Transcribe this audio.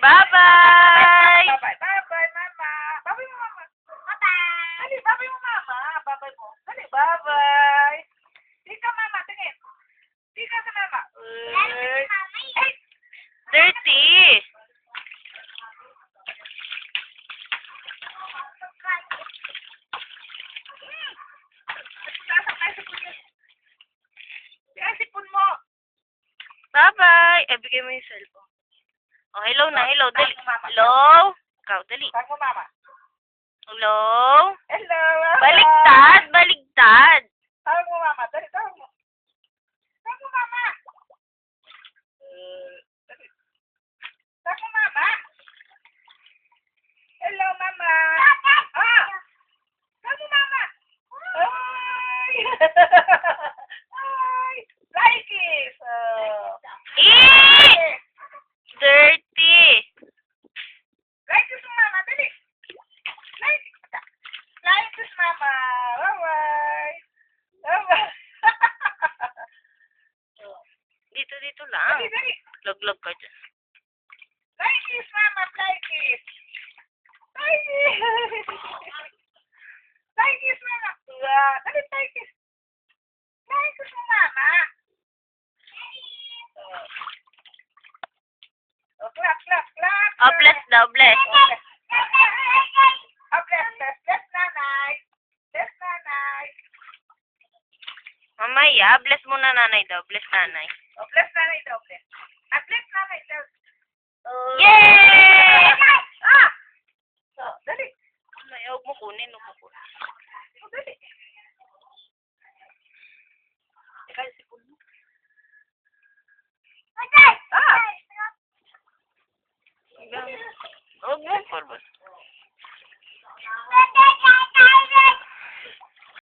Bye-bye! Bye-bye, bye-bye, mama. Bye-bye mo, mama. Bye-bye. Dali, bye-bye mo, mama. Bye-bye mo. Dali, bye-bye. Dito, mama. Tingin. Dito sa mama. Ay! Dirty! Sasakay sa puno. Yan, sipon mo. Bye-bye! Bigay mo yung cellphone. Oh, hello na, hello. Dali. Hello? Ikaw, dali. Tawag mo, mama. Hello? Hello. Baligtad! Baligtad! Tawag mo, mama. Dali, tawag mo. Tawag mo, mama. Dali. Tawag mo, mama. Hello, mama. Ah! Tawag mo, mama. Ay! Ay! Fly kiss. Eee! Dirty! Fly kiss mo, mama. Dali. Fly kiss. Fly kiss, mama. Bye-bye. Bye-bye. Dito lang. Dali, dali. Log-log ka dyan. Fly kiss, mama. Fly kiss. Fly kiss. Fly kiss, mama. Dali, fly kiss. Fly kiss mo, mama. Oh, clap, clap, clap. Oh, bless daw, bless. Oh, bless nanay. Bless nanay. Mamaya, bless muna nanay daw. Bless nanay. Oh, bless nanay daw, bless. Ah, bless nanay daw. Yay! Ah! Oh, dali. Ay, huwag mo kunin, huwag mo kunin. Oh, dali. Ikaw yung sipon mo. Ah! Huwag mo, huwag mo.